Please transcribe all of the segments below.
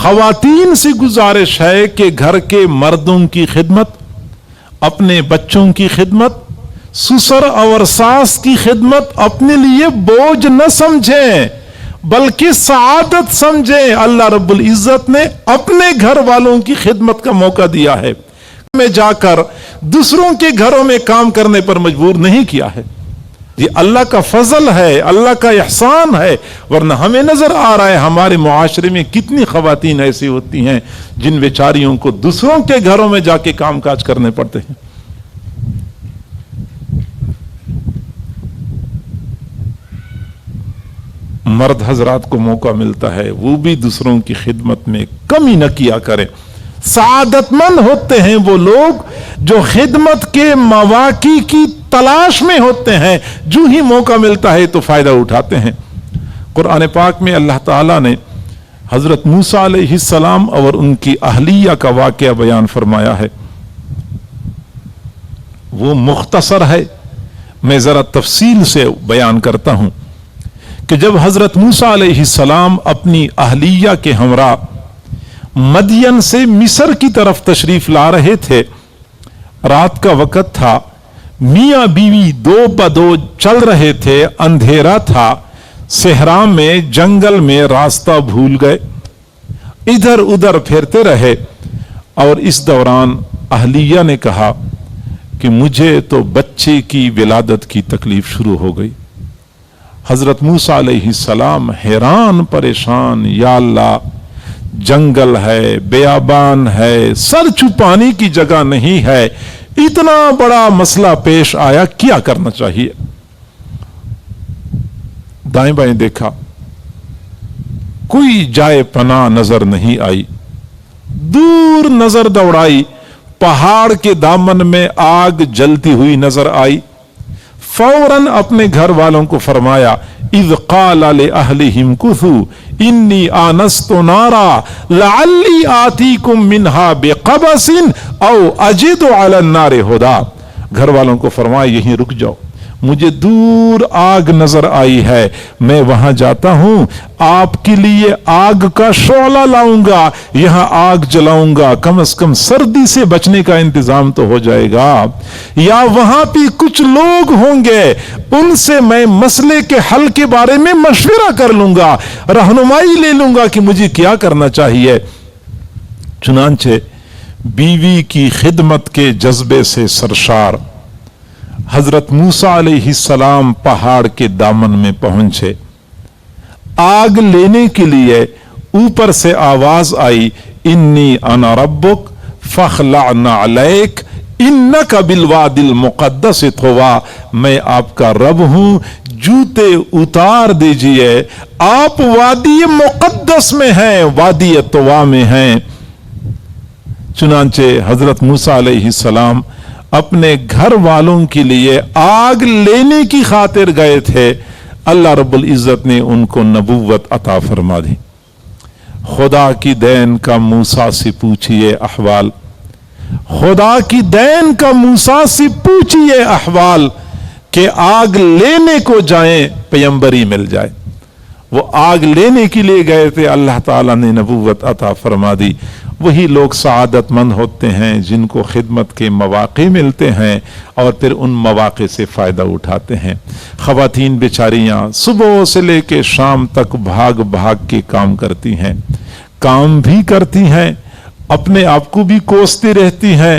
خواتین سے گزارش ہے کہ گھر کے مردوں کی خدمت، اپنے بچوں کی خدمت، سسر اور ساس کی خدمت اپنے لیے بوجھ نہ سمجھیں بلکہ سعادت سمجھیں۔ اللہ رب العزت نے اپنے گھر والوں کی خدمت کا موقع دیا ہے، میں جا کر دوسروں کے گھروں میں کام کرنے پر مجبور نہیں کیا ہے۔ یہ اللہ کا فضل ہے، اللہ کا احسان ہے، ورنہ ہمیں نظر آ رہا ہے ہمارے معاشرے میں کتنی خواتین ایسی ہوتی ہیں جن بیچاریوں کو دوسروں کے گھروں میں جا کے کام کاج کرنے پڑتے ہیں۔ مرد حضرات کو موقع ملتا ہے وہ بھی دوسروں کی خدمت میں کمی نہ کیا کریں۔ سعادت مند ہوتے ہیں وہ لوگ جو خدمت کے مواقع کی تلاش میں ہوتے ہیں، جو ہی موقع ملتا ہے تو فائدہ اٹھاتے ہیں۔ قرآن پاک میں اللہ تعالیٰ نے حضرت موسیٰ علیہ السلام اور ان کی اہلیہ کا واقعہ بیان فرمایا ہے، وہ مختصر ہے، میں ذرا تفصیل سے بیان کرتا ہوں کہ جب حضرت موسیٰ علیہ السلام اپنی اہلیہ کے ہمراہ مدین سے مصر کی طرف تشریف لا رہے تھے، رات کا وقت تھا، میاں بیوی دو بدو چل رہے تھے، اندھیرا تھا، صحرا میں جنگل میں راستہ بھول گئے، ادھر ادھر پھرتے رہے، اور اس دوران اہلیہ نے کہا کہ مجھے تو بچے کی ولادت کی تکلیف شروع ہو گئی۔ حضرت موسیٰ علیہ السلام حیران پریشان، یا اللہ جنگل ہے، بیابان ہے، سر چھپانے کی جگہ نہیں ہے، اتنا بڑا مسئلہ پیش آیا، کیا کرنا چاہیے؟ دائیں بائیں دیکھا، کوئی جائے پناہ نظر نہیں آئی، دور نظر دوڑائی، پہاڑ کے دامن میں آگ جلتی ہوئی نظر آئی، فوراً اپنے گھر والوں کو فرمایا، اذ قال لأہلہم کثوا انی آنست نارا لعلی آتیکم منہا بقبس او اجد علی النار ہدا۔ گھر والوں کو فرمایا یہیں رک جاؤ، مجھے دور آگ نظر آئی ہے، میں وہاں جاتا ہوں، آپ کے لیے آگ کا شعلہ لاؤں گا، یہاں آگ جلاؤں گا، کم از کم سردی سے بچنے کا انتظام تو ہو جائے گا، یا وہاں بھی کچھ لوگ ہوں گے، ان سے میں مسئلے کے حل کے بارے میں مشورہ کر لوں گا، رہنمائی لے لوں گا کہ مجھے کیا کرنا چاہیے۔ چنانچہ بیوی کی خدمت کے جذبے سے سرشار حضرت موسیٰ علیہ السلام پہاڑ کے دامن میں پہنچے، آگ لینے کے لیے اوپر سے آواز آئی، انی انا ربک فاخلع نعلیک انک بالواد المقدس طویٰ، میں آپ کا رب ہوں، جوتے اتار دیجئے، آپ وادی مقدس میں ہیں، وادی طویٰ میں ہیں۔ چنانچہ حضرت موسیٰ علیہ السلام اپنے گھر والوں کے لیے آگ لینے کی خاطر گئے تھے، اللہ رب العزت نے ان کو نبوت عطا فرما دی۔ خدا کی دین کا موسیٰ سے پوچھئے احوال، خدا کی دین کا موسیٰ سے پوچھئے احوال کہ آگ لینے کو جائیں پیغمبری مل جائے۔ وہ آگ لینے کے لیے گئے تھے، اللہ تعالیٰ نے نبوت عطا فرما دی۔ وہی لوگ سعادت مند ہوتے ہیں جن کو خدمت کے مواقع ملتے ہیں اور پھر ان مواقع سے فائدہ اٹھاتے ہیں۔ خواتین بیچاریاں صبح سے لے کے شام تک بھاگ بھاگ کے کام کرتی ہیں، کام بھی کرتی ہیں، اپنے آپ کو بھی کوستی رہتی ہیں،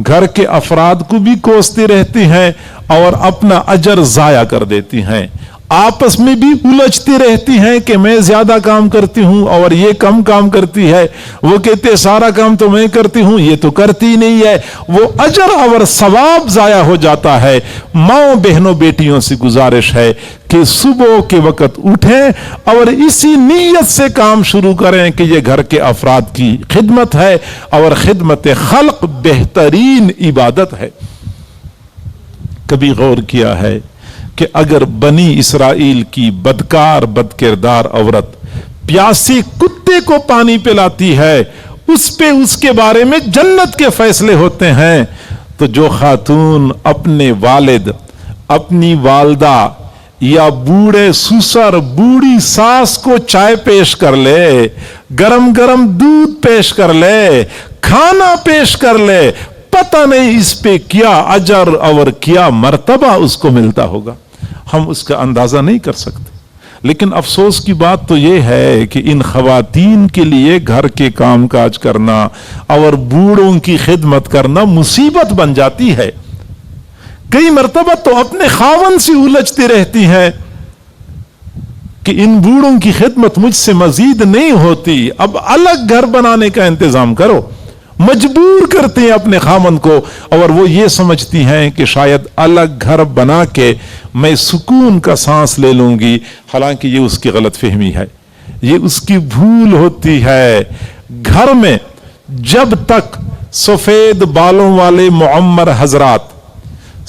گھر کے افراد کو بھی کوستی رہتی ہیں، اور اپنا اجر ضائع کر دیتی ہیں، آپس میں بھی الجھتی رہتی ہیں کہ میں زیادہ کام کرتی ہوں اور یہ کم کام کرتی ہے، وہ کہتے سارا کام تو میں کرتی ہوں، یہ تو کرتی نہیں ہے، وہ اجر اور ثواب ضائع ہو جاتا ہے۔ ماں بہنوں بیٹیوں سے گزارش ہے کہ صبح کے وقت اٹھیں اور اسی نیت سے کام شروع کریں کہ یہ گھر کے افراد کی خدمت ہے، اور خدمت خلق بہترین عبادت ہے۔ کبھی غور کیا ہے کہ اگر بنی اسرائیل کی بدکار بدکردار عورت پیاسے کتے کو پانی پلاتی ہے، اس کے بارے میں جنت کے فیصلے ہوتے ہیں، تو جو خاتون اپنے والد، اپنی والدہ یا بوڑھے سسر بوڑھی ساس کو چائے پیش کر لے، گرم گرم دودھ پیش کر لے، کھانا پیش کر لے، پتہ نہیں اس پہ کیا اجر اور کیا مرتبہ اس کو ملتا ہوگا، ہم اس کا اندازہ نہیں کر سکتے۔ لیکن افسوس کی بات تو یہ ہے کہ ان خواتین کے لیے گھر کے کام کاج کرنا اور بوڑھوں کی خدمت کرنا مصیبت بن جاتی ہے۔ کئی مرتبہ تو اپنے خاوند سے الجھتی رہتی ہیں کہ ان بوڑھوں کی خدمت مجھ سے مزید نہیں ہوتی، اب الگ گھر بنانے کا انتظام کرو۔ مجبور کرتے ہیں اپنے خاوند کو، اور وہ یہ سمجھتی ہیں کہ شاید الگ گھر بنا کے میں سکون کا سانس لے لوں گی، حالانکہ یہ اس کی غلط فہمی ہے، یہ اس کی بھول ہوتی ہے۔ گھر میں جب تک سفید بالوں والے معمر حضرات،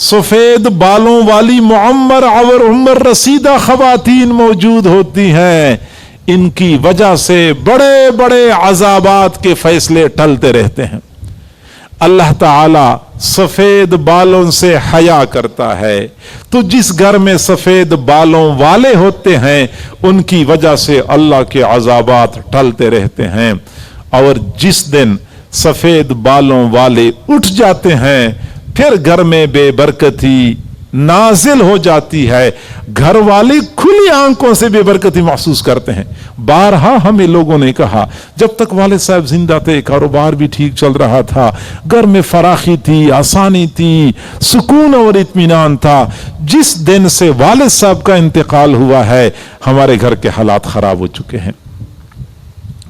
سفید بالوں والی معمر اور عمر رسیدہ خواتین موجود ہوتی ہیں، ان کی وجہ سے بڑے بڑے عذابات کے فیصلے ٹلتے رہتے ہیں۔ اللہ تعالی سفید بالوں سے حیا کرتا ہے، تو جس گھر میں سفید بالوں والے ہوتے ہیں ان کی وجہ سے اللہ کے عذابات ٹلتے رہتے ہیں، اور جس دن سفید بالوں والے اٹھ جاتے ہیں پھر گھر میں بے برکتی نازل ہو جاتی ہے، گھر والے کھلی آنکھوں سے بے برکتی محسوس کرتے ہیں۔ بارہا ہمیں لوگوں نے کہا جب تک والد صاحب زندہ تھے کاروبار بھی ٹھیک چل رہا تھا، گھر میں فراخی تھی، آسانی تھی، سکون اور اطمینان تھا، جس دن سے والد صاحب کا انتقال ہوا ہے ہمارے گھر کے حالات خراب ہو چکے ہیں۔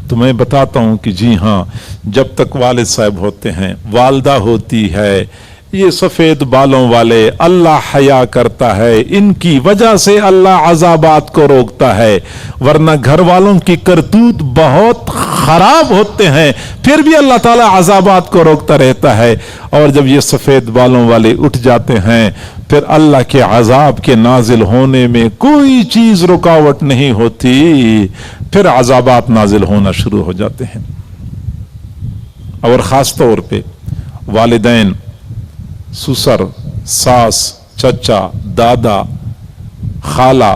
تو میں بتاتا ہوں کہ جی ہاں، جب تک والد صاحب ہوتے ہیں، والدہ ہوتی ہے، یہ سفید بالوں والے اللہ حیا کرتا ہے، ان کی وجہ سے اللہ عذابات کو روکتا ہے، ورنہ گھر والوں کی کرتوت بہت خراب ہوتے ہیں پھر بھی اللہ تعالی عذابات کو روکتا رہتا ہے۔ اور جب یہ سفید بالوں والے اٹھ جاتے ہیں پھر اللہ کے عذاب کے نازل ہونے میں کوئی چیز رکاوٹ نہیں ہوتی، پھر عذابات نازل ہونا شروع ہو جاتے ہیں۔ اور خاص طور پہ والدین، سسر، ساس، چچا، دادا، خالہ،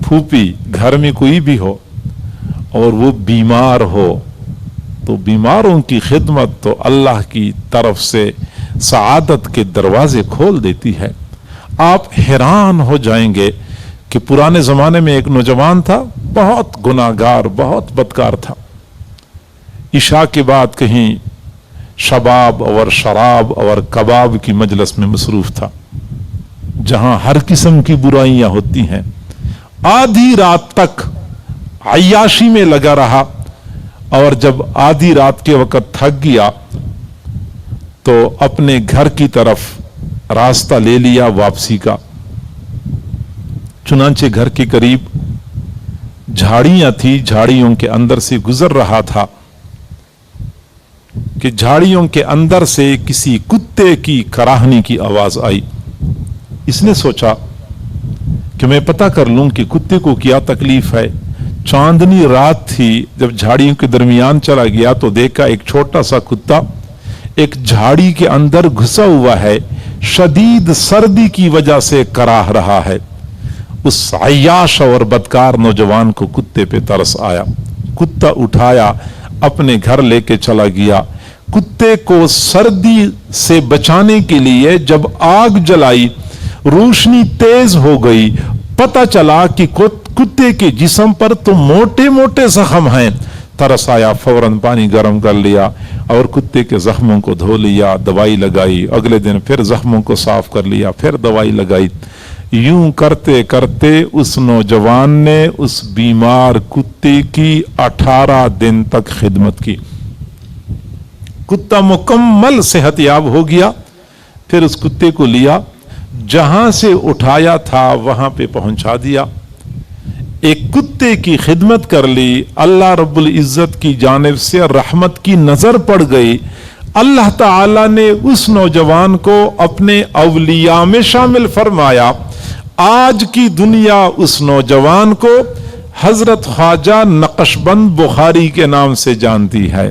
پھوپھی، گھر میں کوئی بھی ہو اور وہ بیمار ہو تو بیماروں کی خدمت تو اللہ کی طرف سے سعادت کے دروازے کھول دیتی ہے۔ آپ حیران ہو جائیں گے کہ پرانے زمانے میں ایک نوجوان تھا، بہت گناہگار، بہت بدکار تھا، عشاء کے بعد کہیں شباب اور شراب اور کباب کی مجلس میں مصروف تھا جہاں ہر قسم کی برائیاں ہوتی ہیں، آدھی رات تک عیاشی میں لگا رہا، اور جب آدھی رات کے وقت تھک گیا تو اپنے گھر کی طرف راستہ لے لیا واپسی کا۔ چنانچہ گھر کے قریب جھاڑیاں تھی، جھاڑیوں کے اندر سے گزر رہا تھا کہ جھاڑیوں کے اندر سے کسی کتے کی کراہنی کی آواز آئی۔ اس نے سوچا کہ میں پتہ کر لوں کہ کتے کو کیا تکلیف ہے۔ چاندنی رات تھی، جب جھاڑیوں کے درمیان چلا گیا تو دیکھا ایک چھوٹا سا کتا ایک جھاڑی کے اندر گھسا ہوا ہے، شدید سردی کی وجہ سے کراہ رہا ہے۔ اس عیاش اور بدکار نوجوان کو کتے پہ ترس آیا، کتا اٹھایا، اپنے گھر لے کے چلا گیا۔ کتے کو سردی سے بچانے کے لیے جب آگ جلائی، روشنی تیز ہو گئی، پتہ چلا کہ کتے کے جسم پر تو موٹے موٹے زخم ہیں۔ ترس آیا، فوراً پانی گرم کر لیا اور کتے کے زخموں کو دھو لیا، دوائی لگائی، اگلے دن پھر زخموں کو صاف کر لیا، پھر دوائی لگائی۔ یوں کرتے کرتے اس نوجوان نے اس بیمار کتے کی 18 دن تک خدمت کی۔ کتا مکمل صحت یاب ہو گیا۔ پھر اس کتے کو لیا، جہاں سے اٹھایا تھا وہاں پہ پہنچا دیا۔ ایک کتے کی خدمت کر لی، اللہ رب العزت کی جانب سے رحمت کی نظر پڑ گئی۔ اللہ تعالی نے اس نوجوان کو اپنے اولیاء میں شامل فرمایا۔ آج کی دنیا اس نوجوان کو حضرت خواجہ نقشبند بخاری کے نام سے جانتی ہے۔